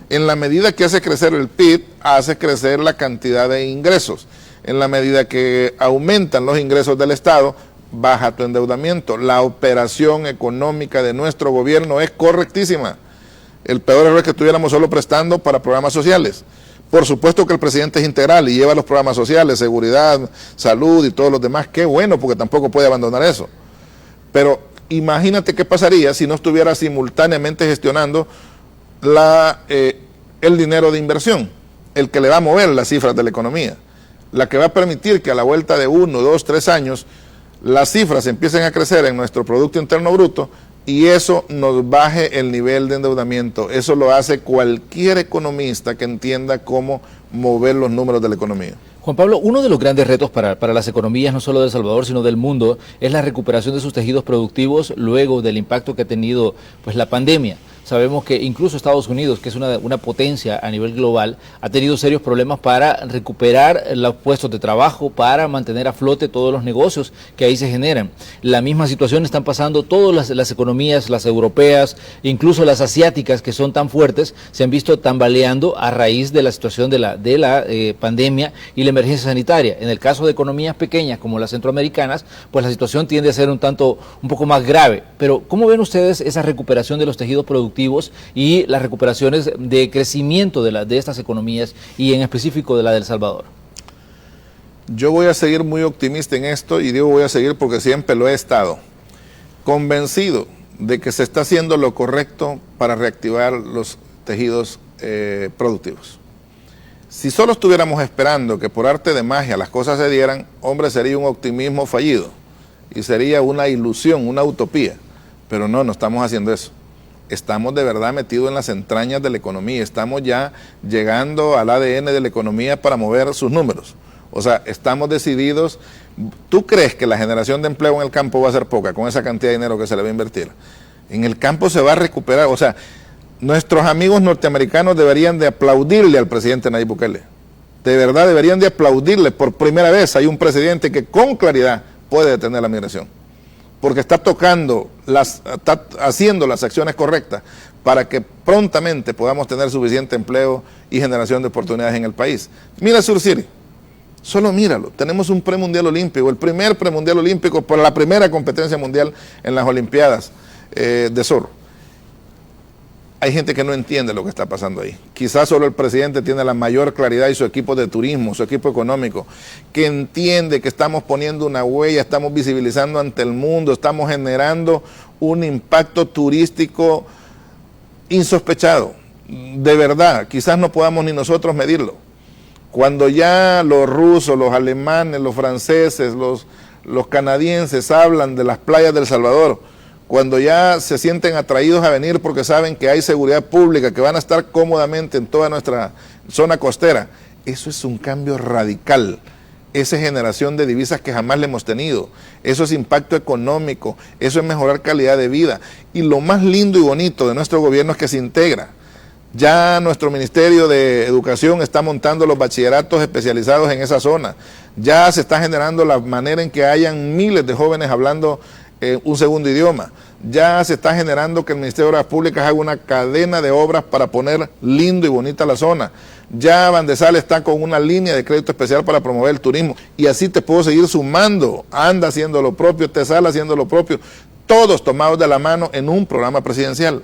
En la medida que hace crecer el PIB, hace crecer la cantidad de ingresos. En la medida que aumentan los ingresos del Estado, baja tu endeudamiento. La operación económica de nuestro gobierno es correctísima. El peor error es que estuviéramos solo prestando para programas sociales. Por supuesto que el presidente es integral y lleva los programas sociales, seguridad, salud y todos los demás. Qué bueno, porque tampoco puede abandonar eso. Pero imagínate qué pasaría si no estuviera simultáneamente gestionando el dinero de inversión, el que le va a mover las cifras de la economía, la que va a permitir que a la vuelta de 1, 2, 3 años las cifras empiecen a crecer en nuestro Producto Interno Bruto y eso nos baje el nivel de endeudamiento. Eso lo hace cualquier economista que entienda cómo mover los números de la economía. Juan Pablo, uno de los grandes retos para las economías, no solo de El Salvador, sino del mundo, es la recuperación de sus tejidos productivos luego del impacto que ha tenido pues, la pandemia. Sabemos que incluso Estados Unidos, que es una potencia a nivel global, ha tenido serios problemas para recuperar los puestos de trabajo, para mantener a flote todos los negocios que ahí se generan. La misma situación están pasando todas las economías, las europeas, incluso las asiáticas, que son tan fuertes, se han visto tambaleando a raíz de la situación de la pandemia y la emergencia sanitaria. En el caso de economías pequeñas como las centroamericanas, pues la situación tiende a ser un poco más grave. Pero, ¿cómo ven ustedes esa recuperación de los tejidos productivos y las recuperaciones de crecimiento de estas economías y en específico de la de El Salvador? Yo voy a seguir muy optimista en esto y digo voy a seguir porque siempre lo he estado, convencido de que se está haciendo lo correcto para reactivar los tejidos productivos. Si solo estuviéramos esperando que por arte de magia las cosas se dieran, hombre, sería un optimismo fallido y sería una ilusión, una utopía, pero no estamos haciendo eso. Estamos de verdad metidos en las entrañas de la economía, estamos ya llegando al ADN de la economía para mover sus números. O sea, estamos decididos. ¿Tú crees que la generación de empleo en el campo va a ser poca con esa cantidad de dinero que se le va a invertir? En el campo se va a recuperar. O sea, nuestros amigos norteamericanos deberían de aplaudirle al presidente Nayib Bukele. De verdad deberían de aplaudirle. Por primera vez hay un presidente que con claridad puede detener la migración. Porque está haciendo las acciones correctas para que prontamente podamos tener suficiente empleo y generación de oportunidades en el país. Mira Sur City, solo míralo, tenemos un premundial olímpico, el primer premundial olímpico por la primera competencia mundial en las Olimpiadas de Sur. hay gente que no entiende lo que está pasando ahí. Quizás solo el presidente tiene la mayor claridad y su equipo de turismo, su equipo económico, que entiende que estamos poniendo una huella, estamos visibilizando ante el mundo, estamos generando un impacto turístico insospechado. De verdad, quizás no podamos ni nosotros medirlo. Cuando ya los rusos, los alemanes, los franceses, los canadienses hablan de las playas de El Salvador, cuando ya se sienten atraídos a venir porque saben que hay seguridad pública, que van a estar cómodamente en toda nuestra zona costera, eso es un cambio radical. Esa es generación de divisas que jamás le hemos tenido. Eso es impacto económico, eso es mejorar calidad de vida. Y lo más lindo y bonito de nuestro gobierno es que se integra. Ya nuestro Ministerio de Educación está montando los bachilleratos especializados en esa zona. Ya se está generando la manera en que hayan miles de jóvenes hablando un segundo idioma. Ya se está generando que el Ministerio de Obras Públicas haga una cadena de obras para poner lindo y bonita la zona. Ya Bandesal está con una línea de crédito especial para promover el turismo. Y así te puedo seguir sumando. Anda haciendo lo propio, Tesal haciendo lo propio. Todos tomados de la mano en un programa presidencial.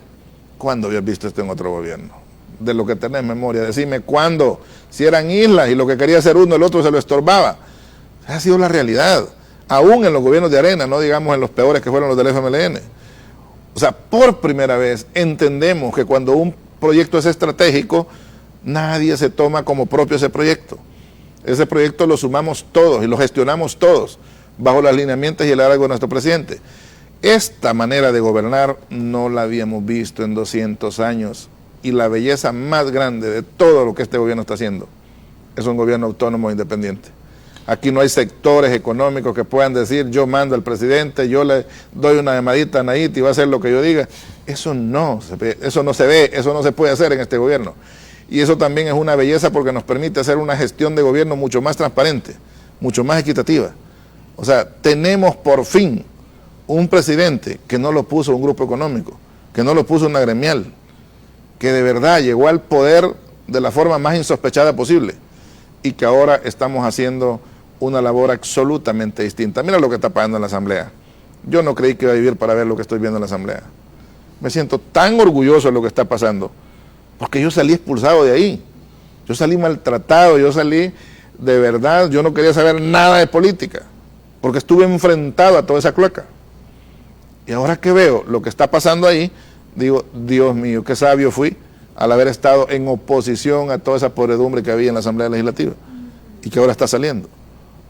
¿Cuándo habías visto esto en otro gobierno? De lo que tenés memoria, decime cuándo. Si eran islas y lo que quería hacer uno, el otro se lo estorbaba. Esa ha sido la realidad. Aún en los gobiernos de arena, no digamos en los peores que fueron los del FMLN. O sea, por primera vez entendemos que cuando un proyecto es estratégico, nadie se toma como propio ese proyecto. Ese proyecto lo sumamos todos y lo gestionamos todos, bajo los lineamientos y el liderazgo de nuestro presidente. Esta manera de gobernar no la habíamos visto en 200 años, y la belleza más grande de todo lo que este gobierno está haciendo es un gobierno autónomo e independiente. Aquí no hay sectores económicos que puedan decir, yo mando al presidente, yo le doy una llamadita a Nayit y va a hacer lo que yo diga. Eso no se ve, eso no se puede hacer en este gobierno. Y eso también es una belleza porque nos permite hacer una gestión de gobierno mucho más transparente, mucho más equitativa. O sea, tenemos por fin un presidente que no lo puso un grupo económico, que no lo puso una gremial, que de verdad llegó al poder de la forma más insospechada posible y que ahora estamos haciendo una labor absolutamente distinta. Mira lo que está pasando en la Asamblea. Yo no creí que iba a vivir para ver lo que estoy viendo en la Asamblea. Me siento tan orgulloso de lo que está pasando, porque yo salí expulsado de ahí. Yo salí maltratado, yo salí de verdad, yo no quería saber nada de política, porque estuve enfrentado a toda esa cloaca. Y ahora que veo lo que está pasando ahí, digo, Dios mío, qué sabio fui al haber estado en oposición a toda esa podredumbre que había en la Asamblea Legislativa y que ahora está saliendo.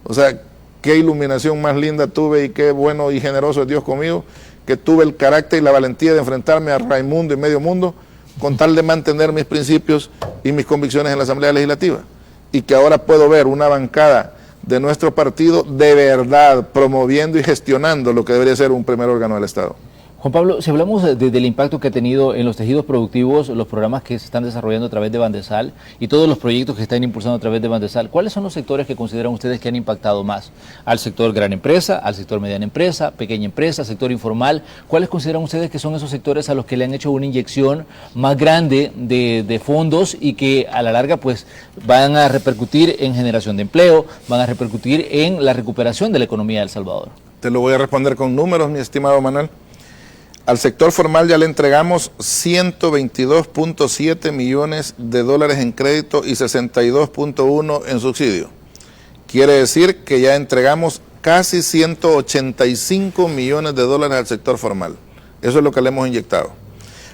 O sea, qué iluminación más linda tuve y qué bueno y generoso es Dios conmigo, que tuve el carácter y la valentía de enfrentarme a Raimundo y medio mundo con tal de mantener mis principios y mis convicciones en la Asamblea Legislativa. Y que ahora puedo ver una bancada de nuestro partido de verdad promoviendo y gestionando lo que debería ser un primer órgano del Estado. Juan Pablo, si hablamos del impacto que ha tenido en los tejidos productivos, los programas que se están desarrollando a través de Bandesal y todos los proyectos que están impulsando a través de Bandesal, ¿cuáles son los sectores que consideran ustedes que han impactado más? ¿Al sector gran empresa, al sector mediana empresa, pequeña empresa, sector informal? ¿Cuáles consideran ustedes que son esos sectores a los que le han hecho una inyección más grande de fondos y que a la larga pues van a repercutir en generación de empleo, van a repercutir en la recuperación de la economía de El Salvador? Te lo voy a responder con números, mi estimado Manuel. Al sector formal ya le entregamos 122.7 millones de dólares en crédito y 62.1 en subsidio. Quiere decir que ya entregamos casi 185 millones de dólares al sector formal. Eso es lo que le hemos inyectado.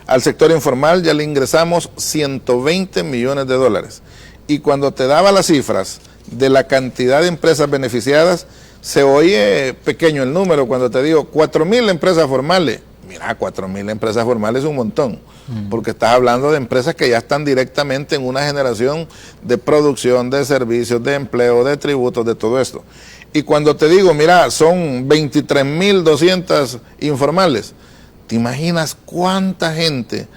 Al sector informal ya le ingresamos 120 millones de dólares. Y cuando te daba las cifras de la cantidad de empresas beneficiadas, se oye pequeño el número cuando te digo 4.000 empresas formales. Mira, 4.000 empresas formales es un montón, porque estás hablando de empresas que ya están directamente en una generación de producción, de servicios, de empleo, de tributos, de todo esto. Y cuando te digo, mira, son 23.200 informales, ¿te imaginas cuánta gente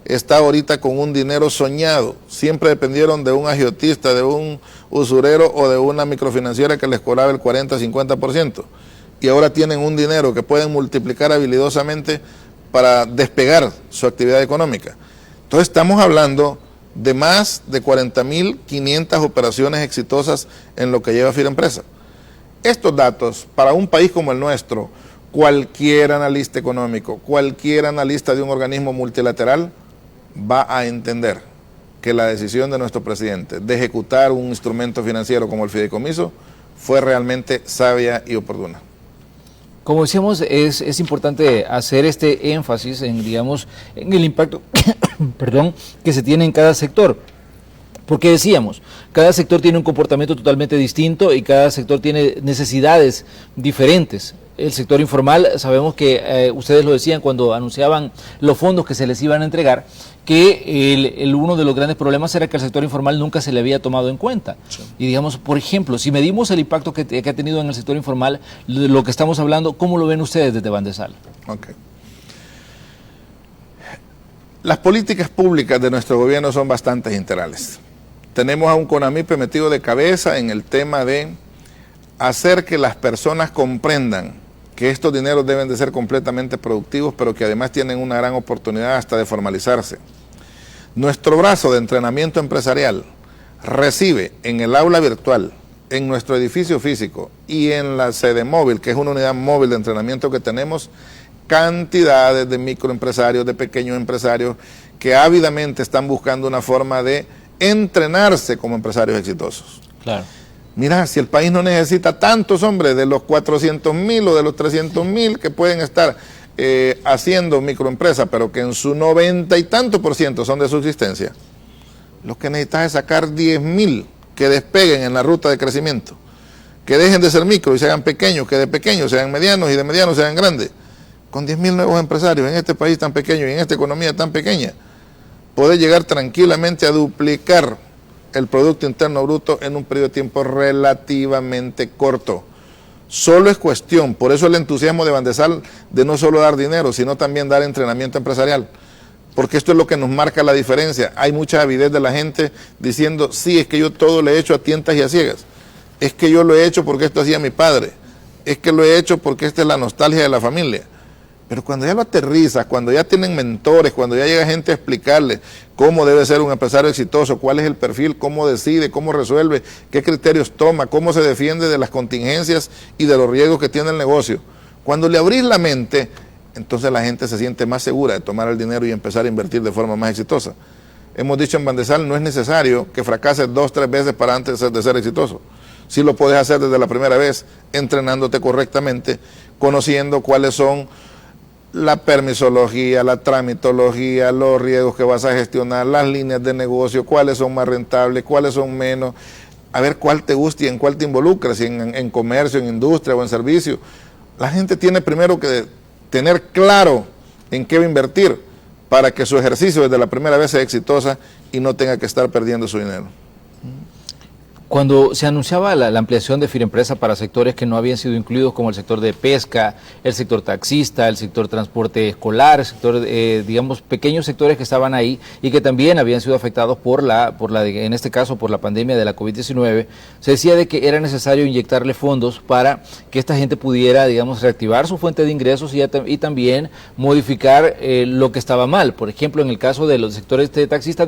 está ahorita con un dinero soñado? Siempre dependieron de un agiotista, de un usurero o de una microfinanciera que les cobraba el 40-50%. Y ahora tienen un dinero que pueden multiplicar habilidosamente para despegar su actividad económica. Entonces estamos hablando de más de 40.500 operaciones exitosas en lo que lleva Firempresa. Estos datos, para un país como el nuestro, cualquier analista económico, cualquier analista de un organismo multilateral, va a entender que la decisión de nuestro presidente de ejecutar un instrumento financiero como el fideicomiso fue realmente sabia y oportuna. Como decíamos, es importante hacer este énfasis en, digamos, en el impacto perdón, que se tiene en cada sector. Porque decíamos, cada sector tiene un comportamiento totalmente distinto y cada sector tiene necesidades diferentes. El sector informal, sabemos que ustedes lo decían cuando anunciaban los fondos que se les iban a entregar, que uno de los grandes problemas era que al sector informal nunca se le había tomado en cuenta. Sí. Y digamos, por ejemplo, si medimos el impacto que ha tenido en el sector informal, de lo que estamos hablando, ¿cómo lo ven ustedes desde Bandesal? Okay. Las políticas públicas de nuestro gobierno son bastante integrales. Tenemos a un CONAMIPE metido de cabeza en el tema de hacer que las personas comprendan que estos dineros deben de ser completamente productivos, pero que además tienen una gran oportunidad hasta de formalizarse. Nuestro brazo de entrenamiento empresarial recibe en el aula virtual, en nuestro edificio físico y en la sede móvil, que es una unidad móvil de entrenamiento que tenemos, cantidades de microempresarios, de pequeños empresarios que ávidamente están buscando una forma de entrenarse como empresarios exitosos. Claro. Mira, si el país no necesita tantos hombres, de los 400,000 o de los 300,000 que pueden estar haciendo microempresas, pero que en su 90 y tanto % son de subsistencia, lo que necesitas es sacar 10,000 que despeguen en la ruta de crecimiento, que dejen de ser micro y sean pequeños, que de pequeños sean medianos y de medianos sean grandes. Con 10,000 nuevos empresarios en este país tan pequeño y en esta economía tan pequeña, puede llegar tranquilamente a duplicar el Producto Interno Bruto en un periodo de tiempo relativamente corto. Solo es cuestión, por eso el entusiasmo de Bandesal de no solo dar dinero, sino también dar entrenamiento empresarial, porque esto es lo que nos marca la diferencia. Hay mucha avidez de la gente diciendo, sí, es que yo todo lo he hecho a tientas y a ciegas, es que yo lo he hecho porque esto hacía mi padre, es que lo he hecho porque esta es la nostalgia de la familia. Pero cuando ya lo aterrizas, cuando ya tienen mentores, cuando ya llega gente a explicarles cómo debe ser un empresario exitoso, cuál es el perfil, cómo decide, cómo resuelve, qué criterios toma, cómo se defiende de las contingencias y de los riesgos que tiene el negocio. Cuando le abrís la mente, entonces la gente se siente más segura de tomar el dinero y empezar a invertir de forma más exitosa. Hemos dicho en Bandesal, no es necesario que fracases 2 o 3 veces para antes de ser exitoso. Sí lo puedes hacer desde la primera vez, entrenándote correctamente, conociendo cuáles son la permisología, la tramitología, los riesgos que vas a gestionar, las líneas de negocio, cuáles son más rentables, cuáles son menos, a ver cuál te gusta y en cuál te involucras, si en comercio, en industria o en servicio. La gente tiene primero que tener claro en qué va a invertir para que su ejercicio desde la primera vez sea exitosa y no tenga que estar perdiendo su dinero. Cuando se anunciaba la ampliación de Firempresa para sectores que no habían sido incluidos, como el sector de pesca, el sector taxista, el sector transporte escolar, el sector, digamos, pequeños sectores que estaban ahí y que también habían sido afectados en este caso, por la pandemia de la COVID-19, se decía de que era necesario inyectarle fondos para que esta gente pudiera, digamos, reactivar su fuente de ingresos y también modificar lo que estaba mal. Por ejemplo, en el caso de los sectores de taxistas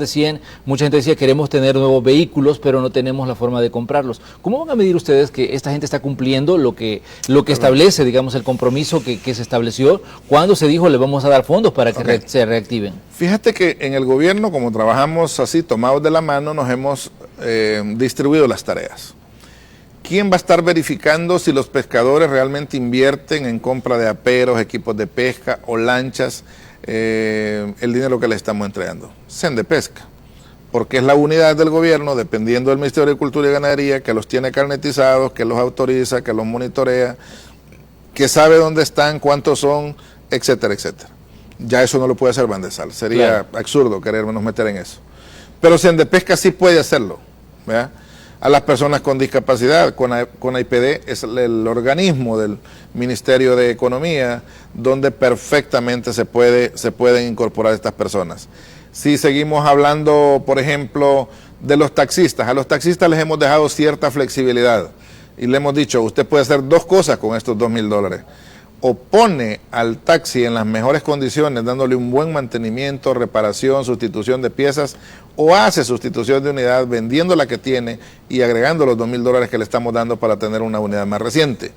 mucha gente decía, queremos tener nuevos vehículos, pero no tenemos la forma de comprarlos. ¿Cómo van a medir ustedes que esta gente está cumpliendo lo que establece, digamos, el compromiso que se estableció cuando se dijo le vamos a dar fondos para que se reactiven? Fíjate que en el gobierno, como trabajamos así, tomados de la mano, nos hemos distribuido las tareas. ¿Quién va a estar verificando si los pescadores realmente invierten en compra de aperos, equipos de pesca o lanchas, el dinero que les estamos entregando? Sendepesca, porque es la unidad del gobierno, dependiendo del Ministerio de Agricultura y Ganadería, que los tiene carnetizados, que los autoriza, que los monitorea, que sabe dónde están, cuántos son, etcétera, etcétera. Ya eso no lo puede hacer Bandesal, sería absurdo querernos meter en eso. Pero Sendepesca sí puede hacerlo, ¿verdad? A las personas con discapacidad, con IPD es el organismo del Ministerio de Economía, donde perfectamente se pueden incorporar estas personas. Si seguimos hablando, por ejemplo, de los taxistas, a los taxistas les hemos dejado cierta flexibilidad y le hemos dicho, usted puede hacer 2 cosas con estos $2,000. O pone al taxi en las mejores condiciones, dándole un buen mantenimiento, reparación, sustitución de piezas, o hace sustitución de unidad vendiendo la que tiene y agregando los $2,000 que le estamos dando para tener una unidad más reciente.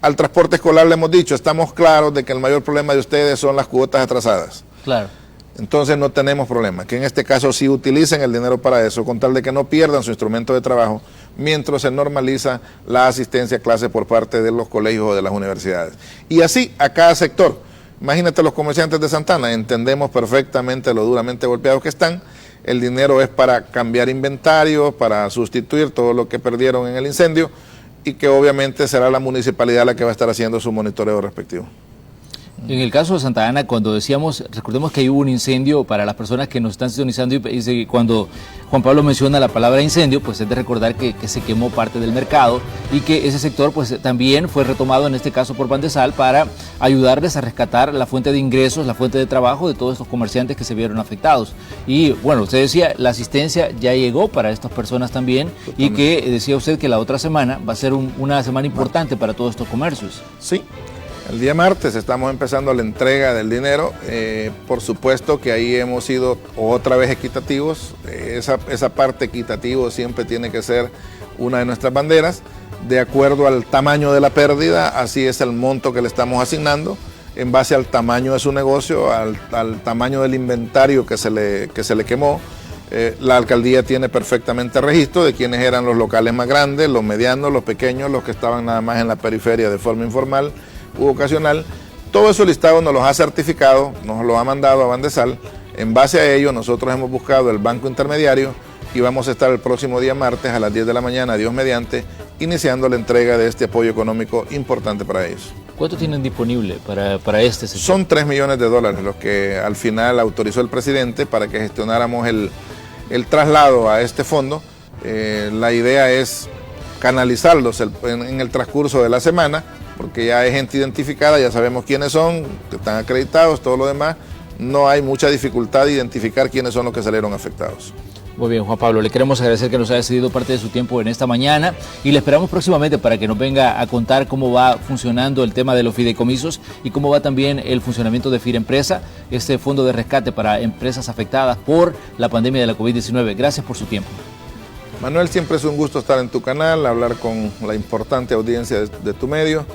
Al transporte escolar le hemos dicho, estamos claros de que el mayor problema de ustedes son las cuotas atrasadas. Claro. Entonces no tenemos problema, que en este caso sí utilicen el dinero para eso, con tal de que no pierdan su instrumento de trabajo, mientras se normaliza la asistencia a clase por parte de los colegios o de las universidades. Y así a cada sector. Imagínate los comerciantes de Santa Ana, entendemos perfectamente lo duramente golpeados que están. El dinero es para cambiar inventario, para sustituir todo lo que perdieron en el incendio, y que obviamente será la municipalidad la que va a estar haciendo su monitoreo respectivo. En el caso de Santa Ana, cuando decíamos, recordemos que hubo un incendio, para las personas que nos están sintonizando, y cuando Juan Pablo menciona la palabra incendio, pues es de recordar que se quemó parte del mercado y que ese sector pues también fue retomado en este caso por Bandesal para ayudarles a rescatar la fuente de ingresos, la fuente de trabajo de todos estos comerciantes que se vieron afectados. Y bueno, usted decía, la asistencia ya llegó para estas personas también. Totalmente. Y que decía usted que la otra semana va a ser una semana importante para todos estos comercios. Sí. El día martes estamos empezando la entrega del dinero, por supuesto que ahí hemos sido otra vez equitativos, esa parte equitativo siempre tiene que ser una de nuestras banderas, de acuerdo al tamaño de la pérdida, así es el monto que le estamos asignando, en base al tamaño de su negocio, al tamaño del inventario que se le quemó. La alcaldía tiene perfectamente registro de quiénes eran los locales más grandes, los medianos, los pequeños, los que estaban nada más en la periferia de forma informal u ocasional. Todo eso listado nos los ha certificado, nos lo ha mandado a Bandesal. En base a ello nosotros hemos buscado el banco intermediario y vamos a estar el próximo día martes a las 10 de la mañana, Dios mediante, iniciando la entrega de este apoyo económico importante para ellos. ¿Cuánto tienen disponible para este sector? Son $3 millones los que al final autorizó el presidente para que gestionáramos el traslado a este fondo. La idea es canalizarlos en el transcurso de la semana, porque ya hay gente identificada, ya sabemos quiénes son, que están acreditados, todo lo demás. No hay mucha dificultad de identificar quiénes son los que salieron afectados. Muy bien, Juan Pablo, le queremos agradecer que nos haya cedido parte de su tiempo en esta mañana y le esperamos próximamente para que nos venga a contar cómo va funcionando el tema de los fideicomisos y cómo va también el funcionamiento de FIREmpresa, este fondo de rescate para empresas afectadas por la pandemia de la COVID-19. Gracias por su tiempo. Manuel, siempre es un gusto estar en tu canal, hablar con la importante audiencia de tu medio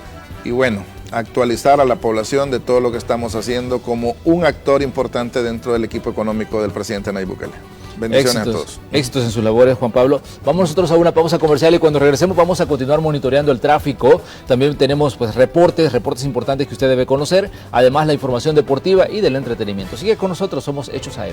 y bueno, actualizar a la población de todo lo que estamos haciendo como un actor importante dentro del equipo económico del presidente Nayib Bukele. Bendiciones a todos. Éxitos en sus labores, Juan Pablo. Vamos nosotros a una pausa comercial y cuando regresemos vamos a continuar monitoreando el tráfico. También tenemos pues reportes importantes que usted debe conocer, además la información deportiva y del entretenimiento. Sigue con nosotros, somos Hechos AM.